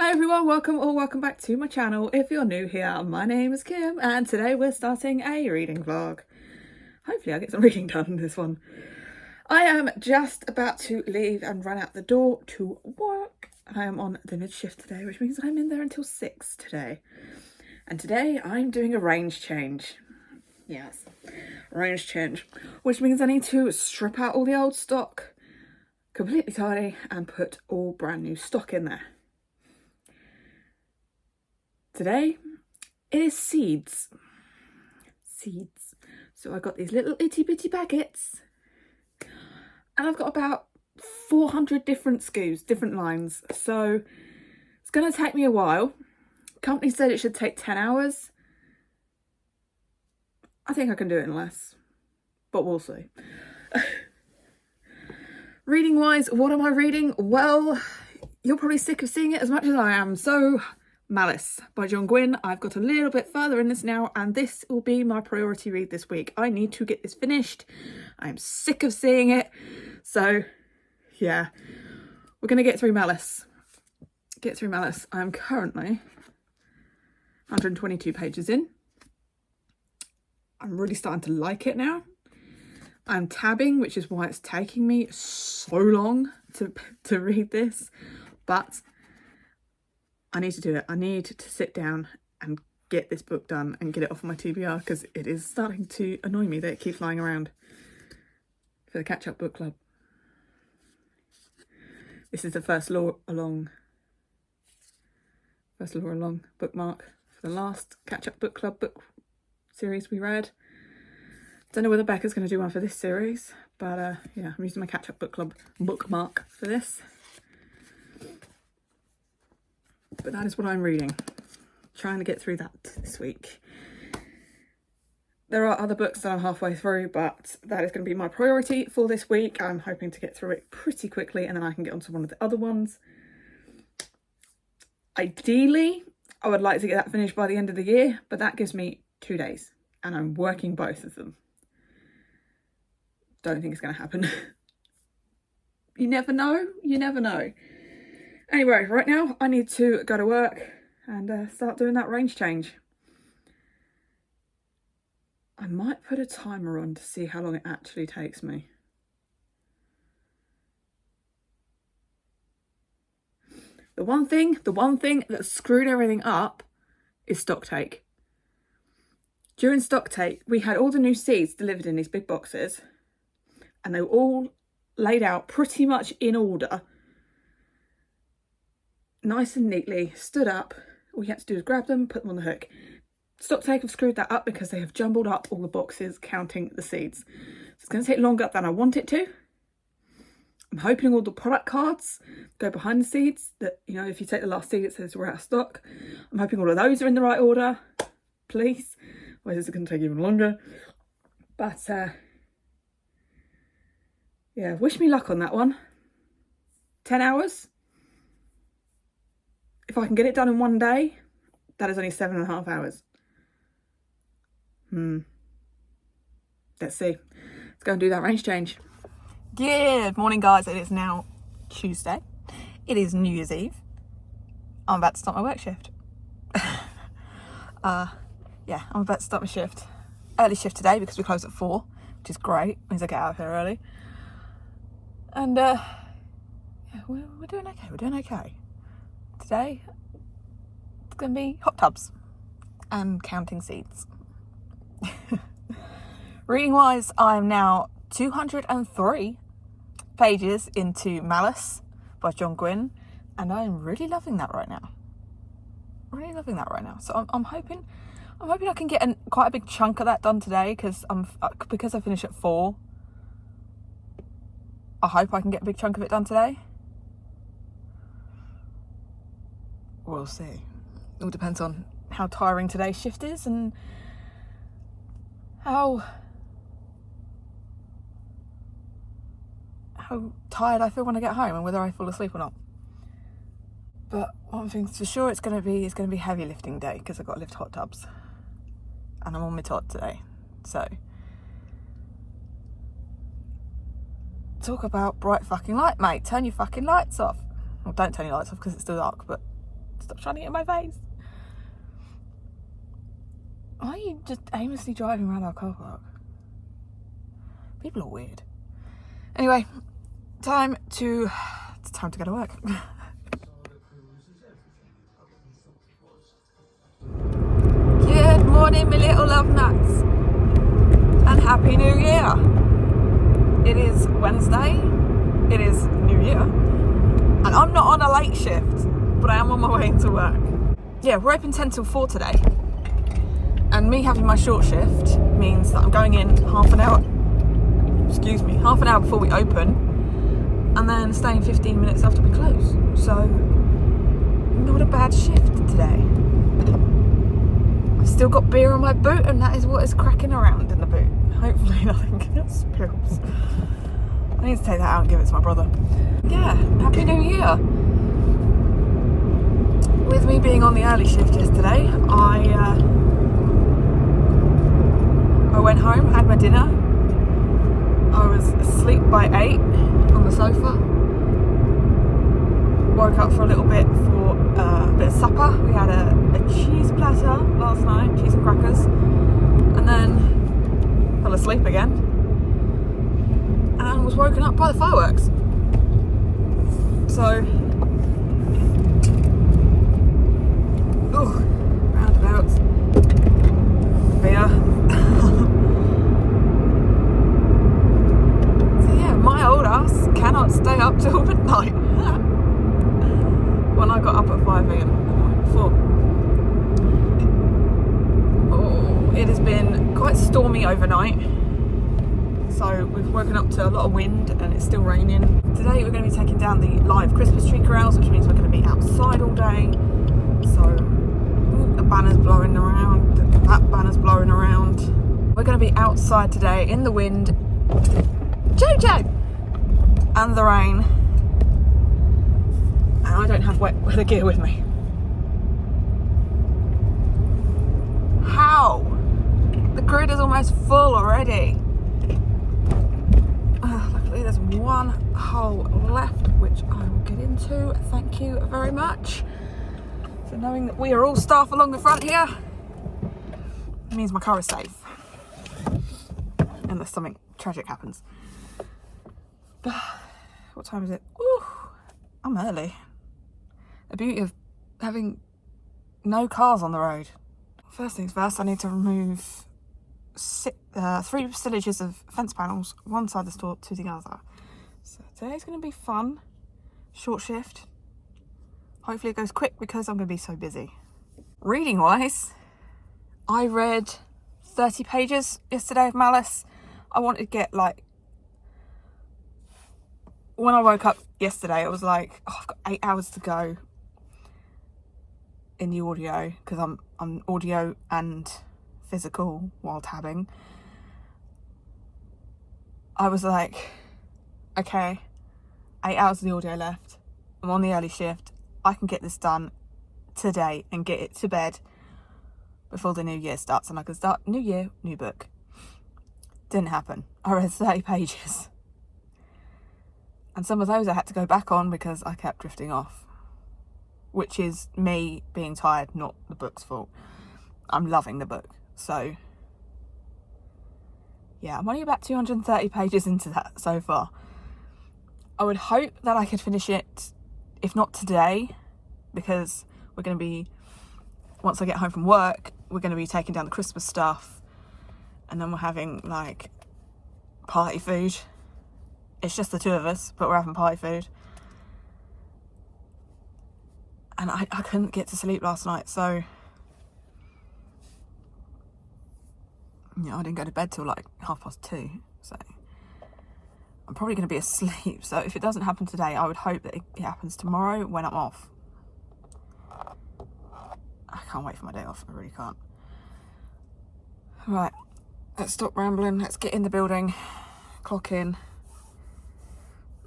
Hi everyone, welcome back to my channel. If you're new here, my name is Kim and today we're starting a reading vlog. Hopefully I get some reading done in this one. I am just about to leave and run out the door to work. I am on the mid shift today, which means I'm in there until 6 today. And today I'm doing a range change. Yes, range change, which means I need to strip out all the old stock, completely tidy, and put all brand new stock in there. Today, it is seeds. Seeds. So I got these little itty bitty packets and I've got about 400 different SKUs, different lines. So it's going to take me a while. Company said it should take 10 hours. I think I can do it in less, but we'll see. Reading wise, what am I reading? Well, you're probably sick of seeing it as much as I am. So Malice by John Gwynne. I've got a little bit further in this now and this will be my priority read this week. I need to get this finished. I'm sick of seeing it. So yeah, we're going to get through Malice. I'm currently 122 pages in. I'm really starting to like it now. I'm tabbing, which is why it's taking me so long to read this, but I need to do it. I need to sit down and get this book done and get it off my TBR because it is starting to annoy me that it keeps lying around for the catch-up book club. This is the first Law Along bookmark for the last catch-up book club book series we read. Don't know whether Becca's going to do one for this series, but yeah, I'm using my catch-up book club bookmark for this. But that is what I'm reading. Trying to get through that this week. There are other books that I'm halfway through, but that is going to be my priority for this week. I'm hoping to get through it pretty quickly and then I can get onto one of the other ones. Ideally, I would like to get that finished by the end of the year, but that gives me 2 days and I'm working both of them. Don't think it's going to happen. You never know. You never know. Anyway, right now I need to go to work and start doing that range change. I might put a timer on to see how long it actually takes me. The one thing that screwed everything up is stock take. During stock take, we had all the new seeds delivered in these big boxes and they were all laid out pretty much in order. Nice and neatly, stood up. All you had to do is grab them, put them on the hook. Stocktake have screwed that up because they have jumbled up all the boxes counting the seeds. So it's going to take longer than I want it to. I'm hoping all the product cards go behind the seeds. That, you know, if you take the last seed, it says we're out of stock. I'm hoping all of those are in the right order. Please. Otherwise, this is going to take even longer. But, yeah, wish me luck on that one. 10 hours. If I can get it done in one day, that is only 7.5 hours. Let's see. Let's go and do that range change. Good morning, guys. It is now Tuesday. It is New Year's Eve. I'm about to start my work shift. Yeah, I'm about to start my shift. Early shift today because we close at 4, which is great. Means I get out of here early. And yeah, we're doing okay. We're doing okay. Today, it's going to be hot tubs and counting seeds. Reading wise, I'm now 203 pages into Malice by John Gwynne, and I'm really loving that right now. So I'm hoping I can get quite a big chunk of that done today because I finish at 4. I hope I can get a big chunk of it done today. We'll see. It all depends on how tiring today's shift is and how tired I feel when I get home and whether I fall asleep or not. But one thing's for sure, it's going to be heavy lifting day because I've got to lift hot tubs and I'm on my tot today. So talk about bright fucking light, mate. Turn your fucking lights off. Well, don't turn your lights off because it's still dark, but Stop shining it in my face. Why are you just aimlessly driving around our car park? People are weird. Anyway, it's time to go to work. Good morning, my little love nuts, and Happy New Year. It is Wednesday, it is New Year, and I'm not on a late shift, but I am on my way into work. Yeah, we're open 10 till 4 today, and me having my short shift means that I'm going in half an hour before we open, and then staying 15 minutes after we close. So, not a bad shift today. I've still got beer on my boot, and that is what is cracking around in the boot. Hopefully nothing spills. I need to take that out and give it to my brother. Yeah, Happy New Year. With me being on the early shift yesterday, I went home, had my dinner. I was asleep by 8 on the sofa. Woke up for a little bit for a bit of supper. We had a cheese platter last night, cheese and crackers, and then fell asleep again and was woken up by the fireworks. So, roundabouts, beer. So yeah, my old ass cannot stay up till midnight. When I got up at 5 AM before. Oh, it has been quite stormy overnight. So we've woken up to a lot of wind and it's still raining. Today we're going to be taking down the live Christmas tree corrals, which means we're going to be outside all day. So the banner's blowing around, that banner's blowing around. We're going to be outside today in the wind, Jojo, and the rain. And I don't have wet weather gear with me. How? The grid is almost full already. Luckily there's one hole left, which I will get into. Thank you very much. So knowing that we are all staff along the front here means my car is safe. Unless something tragic happens. What time is it? Ooh, I'm early. The beauty of having no cars on the road. First things first, I need to remove 3 stillages of fence panels, one side of the store to the other. So today's going to be fun. Short shift. Hopefully it goes quick because I'm going to be so busy. Reading wise, I read 30 pages yesterday of Malice. I wanted to get when I woke up yesterday, it was like, oh, I've got 8 hours to go in the audio because I'm audio and physical while tabbing. I was like, okay, 8 hours of the audio left. I'm on the early shift. I can get this done today and get it to bed before the new year starts, and I can start new year, new book. Didn't happen. I read 30 pages. And some of those I had to go back on because I kept drifting off. Which is me being tired, not the book's fault. I'm loving the book. So, yeah, I'm only about 230 pages into that so far. I would hope that I could finish it, if not today, because we're going to be, once I get home from work, we're going to be taking down the Christmas stuff. And then we're having, party food. It's just the two of us, but we're having party food. And I couldn't get to sleep last night, so yeah, I didn't go to bed till 2:30. So I'm probably going to be asleep. So if it doesn't happen today, I would hope that it happens tomorrow when I'm off. I can't wait for my day off. I really can't. Right, let's stop rambling. Let's get in the building, clock in,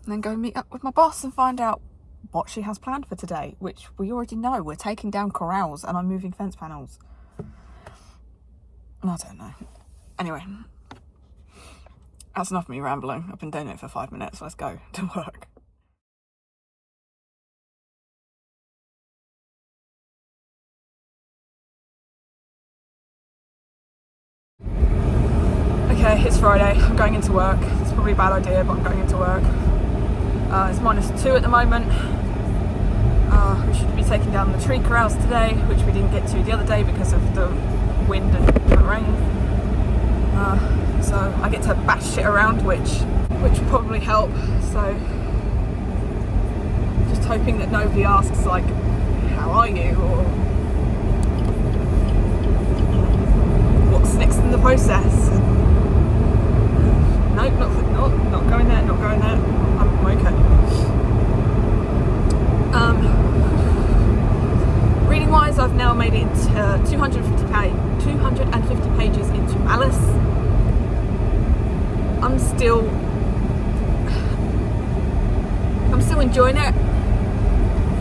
and then go meet up with my boss and find out what she has planned for today, which we already know. We're taking down corrals and I'm moving fence panels. I don't know. Anyway, that's enough of me rambling. I've been doing it for 5 minutes. Let's go to work. Okay, it's Friday, I'm going into work. It's probably a bad idea, but I'm going into work. It's -2 at the moment. We should be taking down the tree corrals today, which we didn't get to the other day because of the wind and the rain. So I get to bash shit around, which will probably help. So just hoping that nobody asks like, how are you, or what's next in the process. Nope, not going there, not going there. I'm okay. Reading wise, I've now made it into 250 pages into Alice. I'm still enjoying it,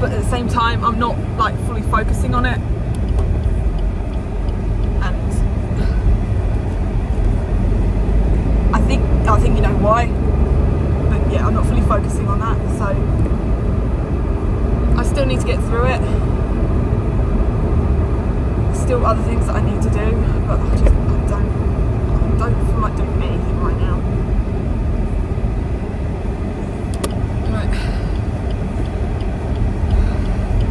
but at the same time I'm not like fully focusing on it, and I think you know why, but yeah, I'm not fully focusing on that, so I still need to get through it. Still other things that I need to do, but I don't feel like doing anything right now. Right.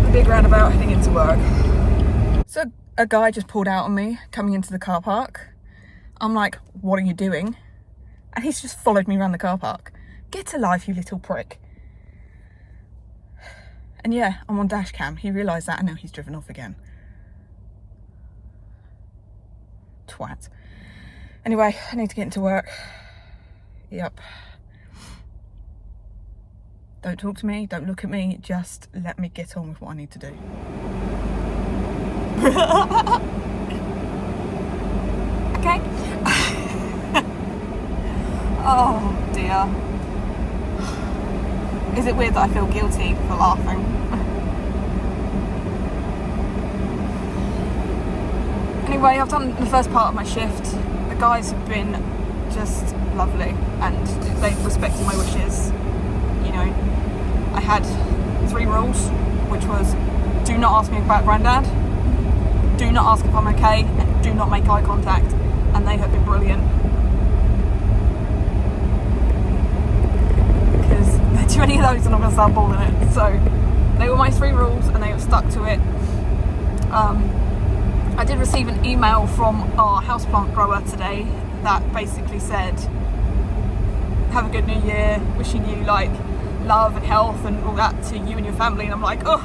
A big roundabout heading into work. So a guy just pulled out on me coming into the car park. I'm like, what are you doing? And he's just followed me around the car park. Get a life, you little prick. And yeah, I'm on dash cam. He realised that and now he's driven off again. Twat. Anyway, I need to get into work. Yep. Don't talk to me, don't look at me, just let me get on with what I need to do. Okay. Oh dear. Is it weird that I feel guilty for laughing? Anyway, I've done the first part of my shift. The guys have been just lovely and they've respected my wishes. You know, I had 3 rules, which was do not ask me about Grandad, do not ask if I'm okay, and do not make eye contact. And they have been brilliant. Because if there are too many of those and I'm going to start balling it. So they were my 3 rules and they were stuck to it. I did receive an email from our houseplant grower today that basically said, have a good new year, wishing you like love and health and all that to you and your family. And I'm like, oh.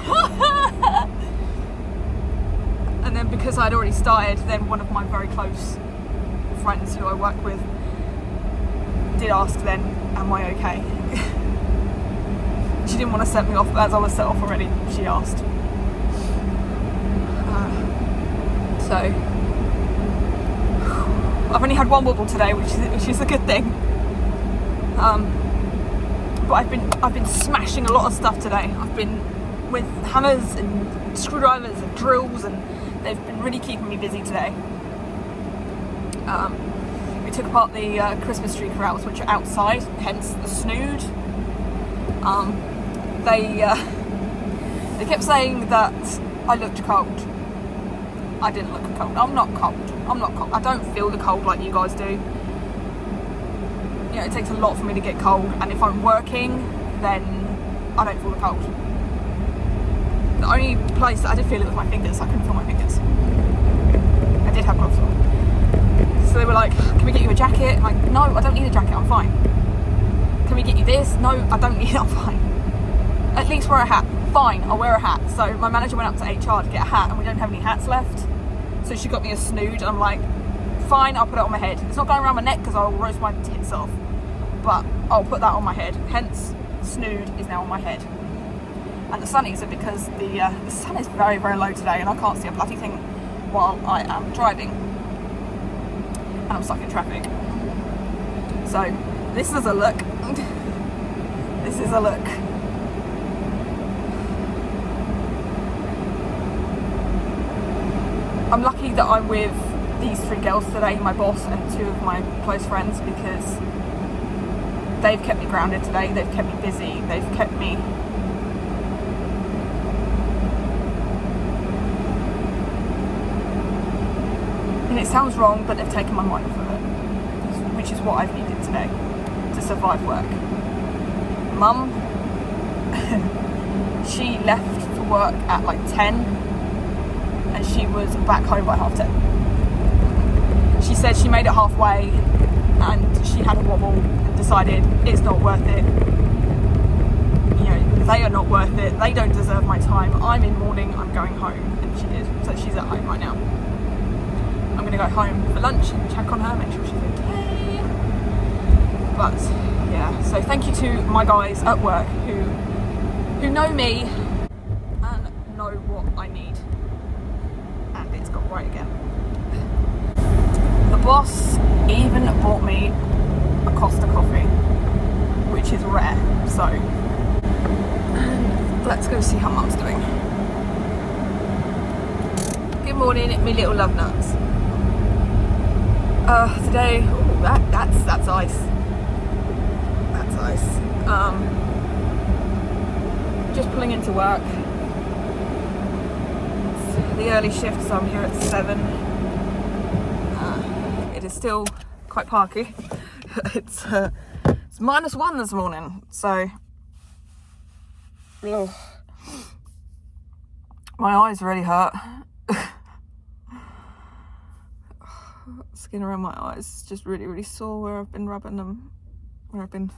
And then because I'd already started, then one of my very close friends who I work with did ask then, am I okay? She didn't want to set me off, but as I was set off already, she asked. So I've only had 1 wobble today, which is a good thing. But I've been smashing a lot of stuff today. I've been with hammers and screwdrivers and drills, and they've been really keeping me busy today. We took apart the Christmas tree corrals, which are outside, hence the snood. They kept saying that I looked cold. I didn't look cold. I'm not cold. I don't feel the cold like you guys do. You know, it takes a lot for me to get cold, and if I'm working, then I don't feel the cold. The only place that I did feel it was my fingers. I couldn't feel my fingers. I did have gloves on. So they were like, can we get you a jacket? I'm like, no, I don't need a jacket, I'm fine. Can we get you this? No, I don't need it, I'm fine. At least wear a hat. Fine, I'll wear a hat. So my manager went up to HR to get a hat and we don't have any hats left. So she got me a snood and I'm like, fine, I'll put it on my head. It's not going around my neck because I'll roast my tits off. But I'll put that on my head. Hence, snood is now on my head. And the sunnies are because the sun is very, very low today and I can't see a bloody thing while I am driving. And I'm stuck in traffic. So, this is a look. This is a look. I'm lucky that I'm with these 3 girls today, my boss and 2 of my close friends, because they've kept me grounded today, they've kept me busy, they've kept me and it sounds wrong, but they've taken my mind off of it. We which is what I've needed today to survive work. Mum, she left for work at like 10 and she was back home by 10:30. She said she made it halfway and she had a wobble and decided it's not worth it. You know, they are not worth it. They don't deserve my time. I'm in mourning. I'm going home. And she did. So she's at home right now. I'm going to go home for lunch and check on her, make sure she's okay. But yeah, so thank you to my guys at work who know me and know what I need. And it's got right again. The boss even bought me a Costa coffee, which is rare. So let's go see how Mum's doing. Good morning, me little love nuts. Today, ooh, that's ice. That's ice. Just pulling into work. It's the early shift, so I'm here at 7. It is still quite parky. It's -1 this morning, so ugh. My eyes really hurt. Skin around my eyes is just really sore where I've been rubbing them, where I've been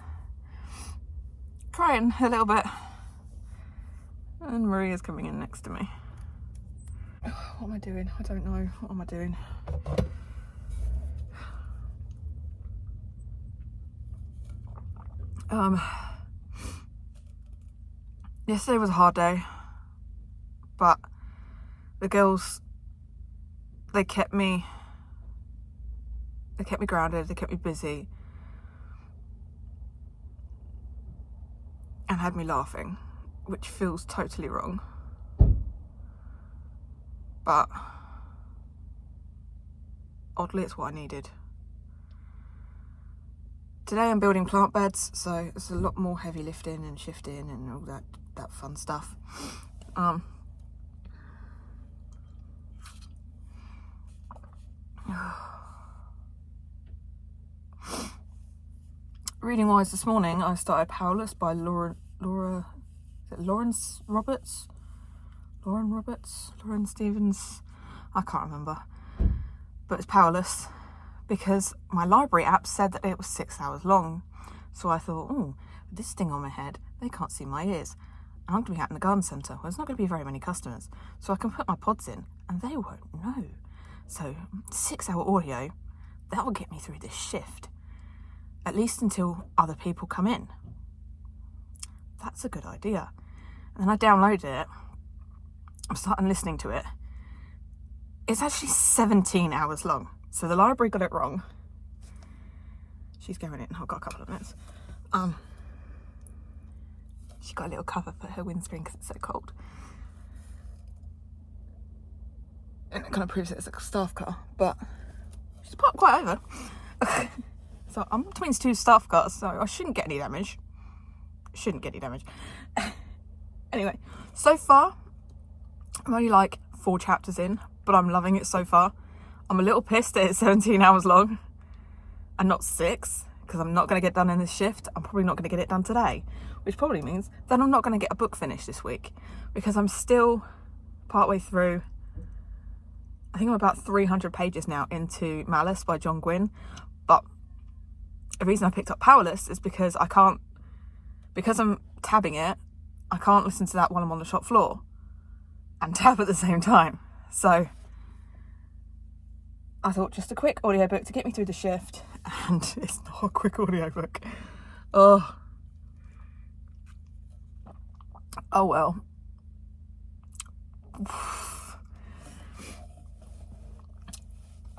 crying a little bit. And Maria's coming in next to me. What am I doing? I don't know. What am I doing? Yesterday was a hard day, but the girls, they kept me grounded, they kept me busy, and had me laughing, which feels totally wrong. But oddly, it's what I needed. Today I'm building plant beds, so it's a lot more heavy lifting and shifting and all that fun stuff. Reading wise this morning, I started Powerless by Lauren Stevens. I can't remember, but it's Powerless because my library app said that it was 6 hours long. So I thought, oh, this thing on my head, they can't see my ears. And I'm going to be out in the garden centre where there's not going to be very many customers. So I can put my pods in and they won't know. So 6 hour audio, that will get me through this shift. At least until other people come in. That's a good idea. And then I downloaded it. I'm starting listening to it. It's actually 17 hours long. So the library got it wrong. She's going in. I've got a couple of minutes. She got a little cover for her windscreen because it's so cold. And it kind of proves it it's a staff car, but she's parked quite over. So I'm between 2 staff cars, so I shouldn't get any damage. Anyway, so far, I'm only like 4 chapters in, but I'm loving it so far. I'm a little pissed that it's 17 hours long and not 6, because I'm not going to get done in this shift. I'm probably not going to get it done today, which probably means that I'm not going to get a book finished this week, because I'm still partway through. I think I'm about 300 pages now into Malice by John Gwynne, but the reason I picked up Powerless is because I'm tabbing it, I can't listen to that while I'm on the shop floor and tab at the same time. So I thought just a quick audiobook to get me through the shift, and it's not a quick audiobook. Oh well.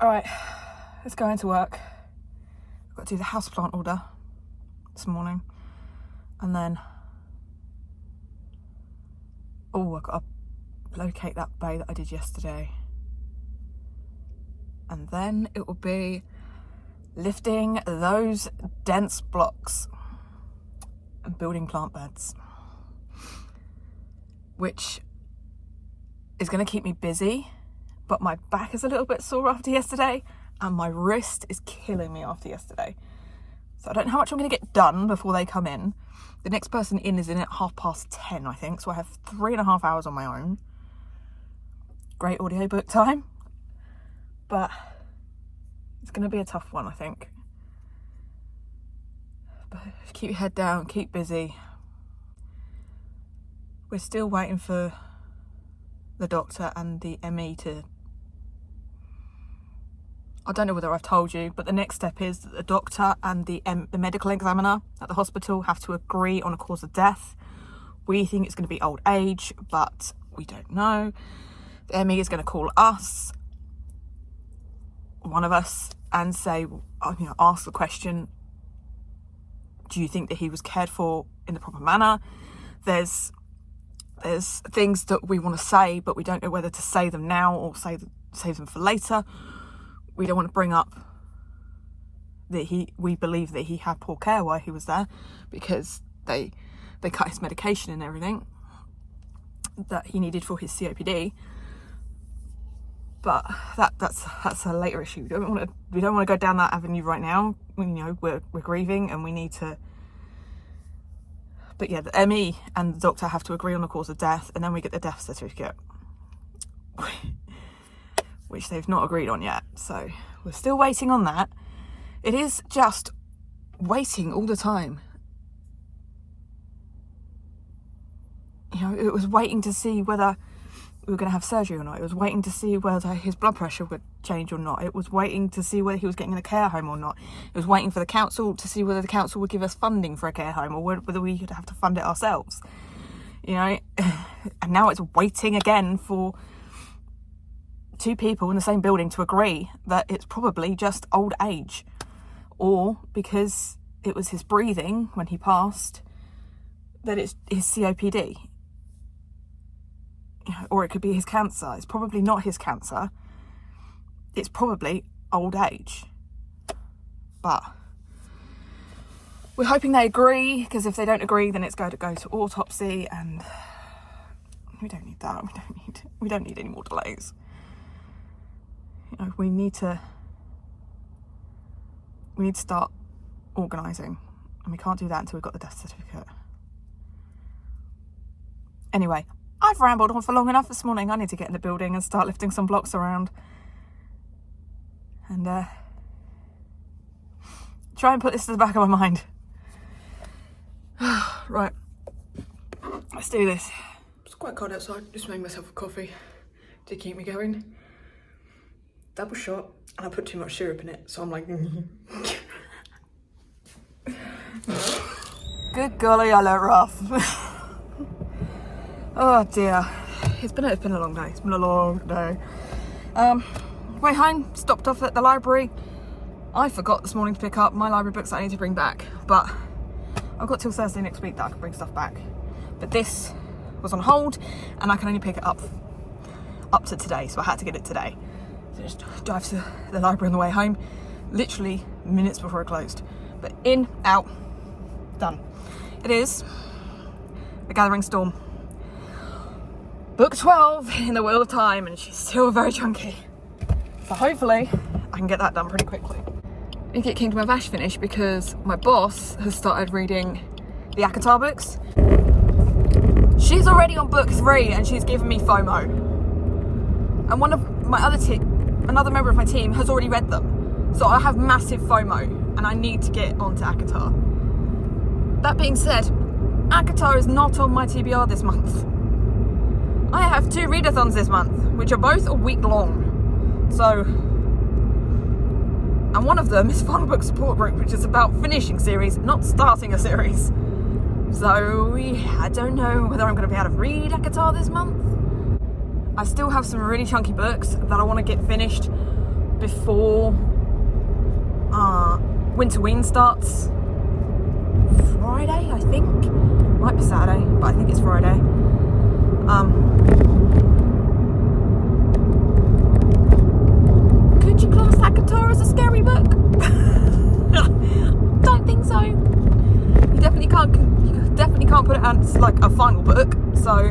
Alright, let's go into work. I've got to do the houseplant order this morning, and then I've got to locate that bay that I did yesterday, and then it will be lifting those dense blocks and building plant beds, which is going to keep me busy, but my back is a little bit sore after yesterday, and my wrist is killing me after yesterday. So I don't know how much I'm going to get done before they come in. The next person in is in at 10:30, I think. So I have 3.5 hours on my own. Great audiobook time. But it's going to be a tough one, I think. But keep your head down, keep busy. We're still waiting for the doctor and the ME to... I don't know whether I've told you, but the next step is that the doctor and the medical examiner at the hospital have to agree on a cause of death. We think it's going to be old age, but we don't know. The ME is going to call us, one of us, and say, ask the question, do you think that he was cared for in the proper manner? There's things that we want to say, but we don't know whether to say them now or save them for later. We don't want to bring up that we believe that he had poor care while he was there, because they cut his medication and everything that he needed for his COPD. But that's a later issue. We don't want to go down that avenue right now. We're grieving and we need to. But yeah, the ME and the doctor have to agree on the cause of death, and then we get the death certificate, which they've not agreed on yet. So we're still waiting on that. It is just waiting all the time. It was waiting to see whether we were going to have surgery or not. It was waiting to see whether his blood pressure would change or not. It was waiting to see whether he was getting in a care home or not. It was waiting for the council to see whether the council would give us funding for a care home or whether we would have to fund it ourselves. And now it's waiting again for two people in the same building to agree that it's probably just old age, or because it was his breathing when he passed, that it's his COPD. Or it could be his cancer. It's probably not his cancer. It's probably old age. But we're hoping they agree, because if they don't agree, then it's going to go to autopsy, and we don't need that. We don't need any more delays. We need to start organising, and we can't do that until we've got the death certificate. Anyway, I've rambled on for long enough this morning. I need to get in the building and start lifting some blocks around. And try and put this to the back of my mind. Right. Let's do this. It's quite cold outside. Just made myself a coffee to keep me going. Double shot. And I put too much syrup in it. So I'm like... Good golly, I look rough. Oh dear, it's been a long day. It's been a long day. Way home, stopped off at the library. I forgot this morning to pick up my library books that I need to bring back, but I've got till Thursday next week that I can bring stuff back. But this was on hold, and I can only pick it up to today, so I had to get it today. So just drive to the library on the way home, literally minutes before it closed. But in, out, done. It is The Gathering Storm. Book 12 in the Wheel of Time, and she's still very chunky. So hopefully I can get that done pretty quickly. I need to get Kingdom of Ash finished because my boss has started reading the ACOTAR books. She's already on book 3 and she's given me FOMO. And one of my another member of my team has already read them. So I have massive FOMO and I need to get onto ACOTAR. That being said, ACOTAR is not on my TBR this month. I have 2 readathons this month, which are both a week long. So, and one of them is Final Book Support Group, which is about finishing series, not starting a series. So, I don't know whether I'm going to be able to read ACOTAR this month. I still have some really chunky books that I want to get finished before Winterween starts. Friday, I think. Might be Saturday, but I think it's Friday. Could you class ACOTAR as a scary book? Don't think so. You definitely can't put it as like a final book. So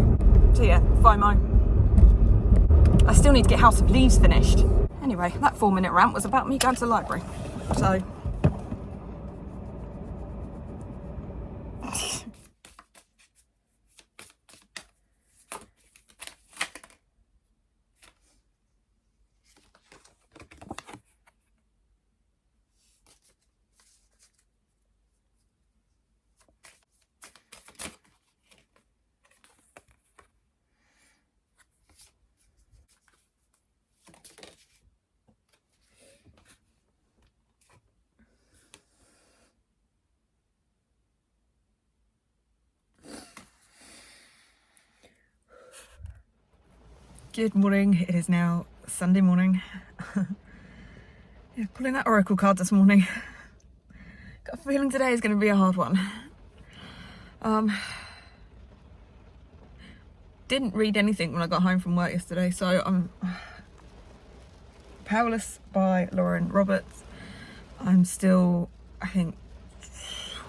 yeah, FOMO. I still need to get House of Leaves finished. Anyway, Anyway, that 4-minute rant was about me going to the library. So... Good morning, it is now Sunday morning. Yeah, pulling that oracle card this morning. Got a feeling today is going to be a hard one. Didn't read anything when I got home from work yesterday, so I'm Powerless by Lauren Roberts. I'm still, I think,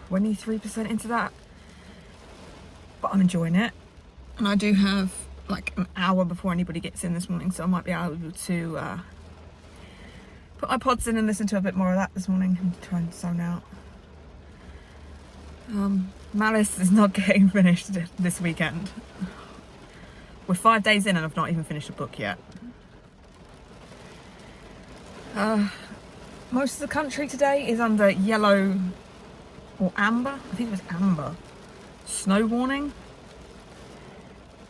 23% into that, but I'm enjoying it. And I do have like an hour before anybody gets in this morning, so I might be able to put my pods in and listen to a bit more of that this morning and try and zone out. Malice is not getting finished this weekend. We're 5 days in and I've not even finished a book yet. Most of the country today is under yellow or amber, I think it was amber, snow warning.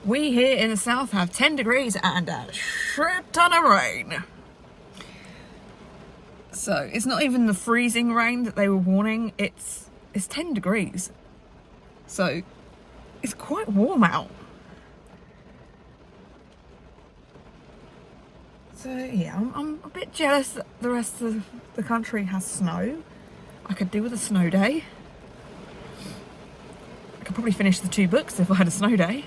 We here in the south have 10 degrees and a shit ton of rain. So it's not even the freezing rain that they were warning, it's 10 degrees. So it's quite warm out. So yeah, I'm a bit jealous that the rest of the country has snow. I could do with a snow day. I could probably finish the 2 books if I had a snow day.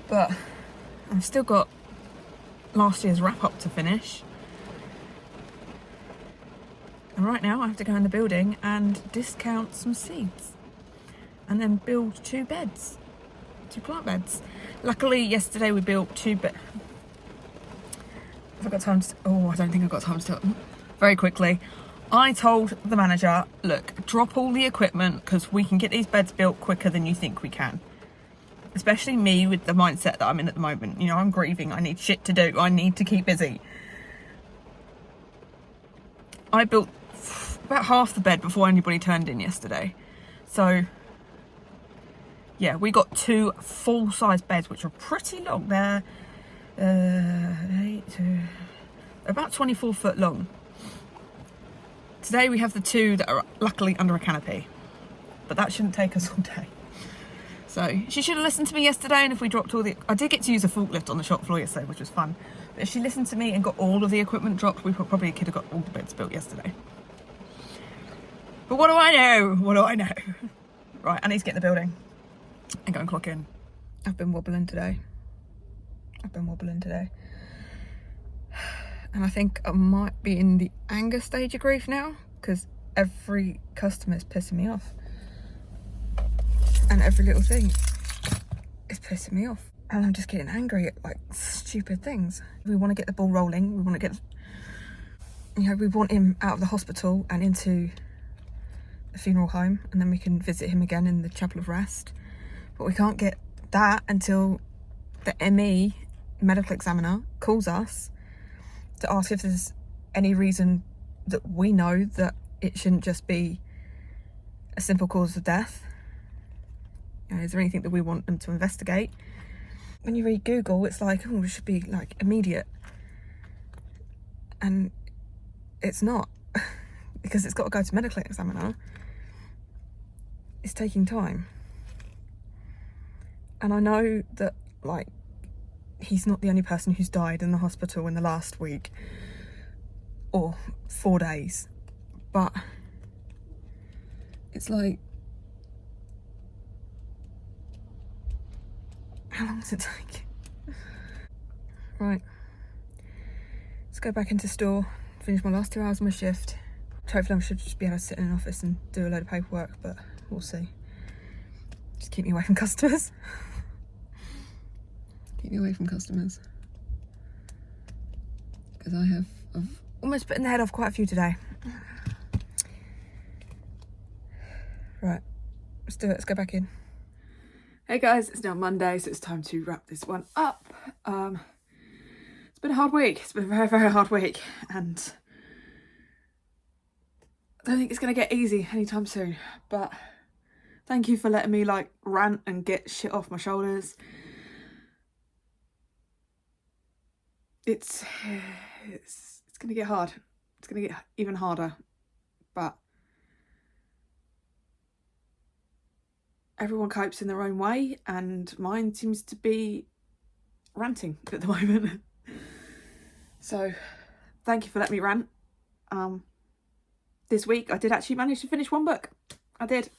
But I've still got last year's wrap up to finish. And right now I have to go in the building and discount some seeds. And then build 2 beds. 2 plant beds. Luckily yesterday we built 2 beds. I've got time to... Oh, I don't think I've got time to... Very quickly. I told the manager, look, drop all the equipment because we can get these beds built quicker than you think we can. Especially me with the mindset that I'm in at the moment. You know, I'm grieving. I need shit to do. I need to keep busy. I built about half the bed before anybody turned in yesterday. So, yeah, we got 2 full-size beds, which are pretty long. They're about 24 foot long. Today we have the 2 that are luckily under a canopy. But that shouldn't take us all day. So she should have listened to me yesterday, and if we dropped all the... I did get to use a forklift on the shop floor yesterday, which was fun. But if she listened to me and got all of the equipment dropped, we probably could have got all the beds built yesterday. But what do I know? What do I know? Right, I need to get in the building and go and clock in. I've been wobbling today. And I think I might be in the anger stage of grief now, because every customer is pissing me off. And every little thing is pissing me off. And I'm just getting angry at like stupid things. We want to get the ball rolling. We want to get, you know, we want him out of the hospital and into a funeral home, and then we can visit him again in the chapel of rest. But we can't get that until the ME, medical examiner, calls us to ask if there's any reason that we know that it shouldn't just be a simple cause of death. You know, is there anything that we want them to investigate? When you read Google, it's like, oh, it should be like immediate. And it's not, because it's got to go to medical examiner. It's taking time. And I know that, like, he's not the only person who's died in the hospital in the last week or 4 days, but it's like, how long does it take? Right, let's go back into store, finish my last 2 hours of my shift. Hopefully I should just be able to sit in an office and do a load of paperwork, but we'll see. Just keep me away from customers. Keep me away from customers. because I've almost bitten the head off quite a few today. Right, let's do it. Let's go back in. Hey guys, it's now Monday, so it's time to wrap this one up. It's been a hard week. It's been a very, very hard week, and I don't think it's going to get easy anytime soon, but thank you for letting me like rant and get shit off my shoulders. It's going to get hard. It's going to get even harder, but everyone copes in their own way, and mine seems to be ranting at the moment. So thank you for letting me rant. This week I did actually manage to finish one book. I did.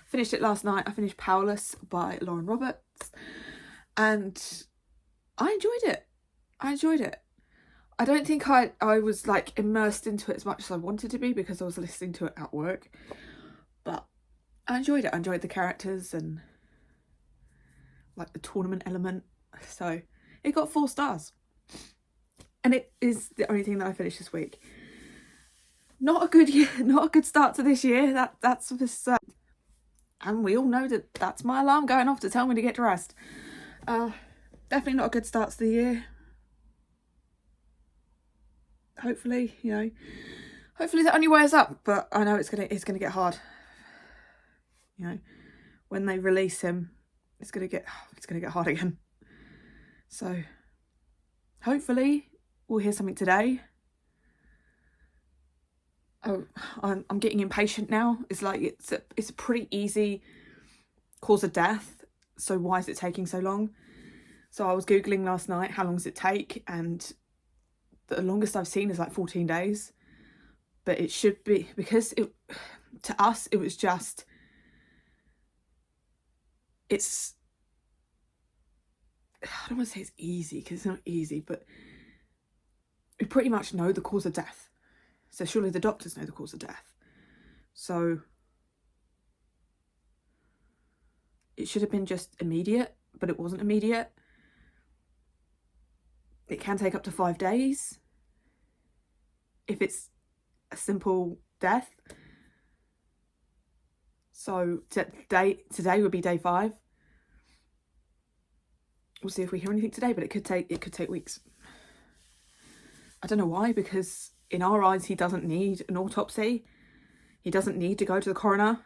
Finished it last night. I finished Powerless by Lauren Roberts, and I enjoyed it. I don't think I was like immersed into it as much as I wanted to be because I was listening to it at work, but I enjoyed it. I enjoyed the characters and like the tournament element. So it got 4 stars, and it is the only thing that I finished this week. Not a good year, not a good start to this year. That's this, and we all know that that's my alarm going off to tell me to get dressed. Definitely not a good start to the year. Hopefully, hopefully that only wears up, but I know it's gonna get hard. When they release him, it's gonna get hard again. So hopefully we'll hear something today. Oh, I'm getting impatient now. It's like it's a pretty easy cause of death, so why is it taking so long? So I was googling last night, how long does it take, and the longest I've seen is like 14 days, but it should be, because to us it was just, it's, I don't want to say it's easy because it's not easy, but we pretty much know the cause of death. So surely the doctors know the cause of death. So it should have been just immediate, but it wasn't immediate. It can take up to 5 days if it's a simple death. So today would be day 5. We'll see if we hear anything today, but it could take weeks. I don't know why, because in our eyes he doesn't need an autopsy. He doesn't need to go to the coroner.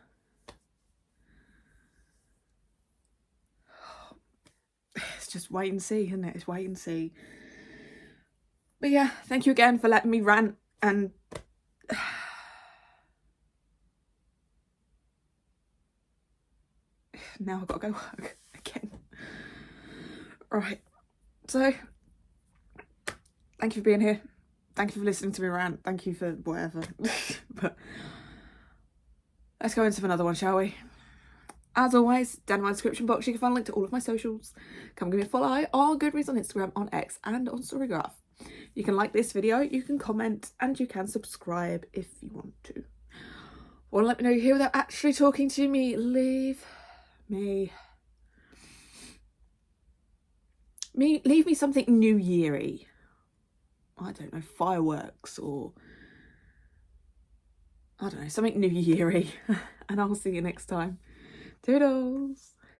It's just wait and see, isn't it? It's wait and see. But yeah, thank you again for letting me rant, and now I've got to go work again. Right, so thank you for being here. Thank you for listening to me rant. Thank you for whatever. But let's go into another one, shall we? As always, down in my description box you can find a link to all of my socials. Come give me a follow on Goodreads, on Instagram, on X, and on Storygraph. You can like this video, you can comment, and you can subscribe if you want to. Want to let me know you're here without actually talking to me? Leave me something New Year-y. I don't know, fireworks, or I don't know, something New Year-y. And I'll see you next time. Toodles!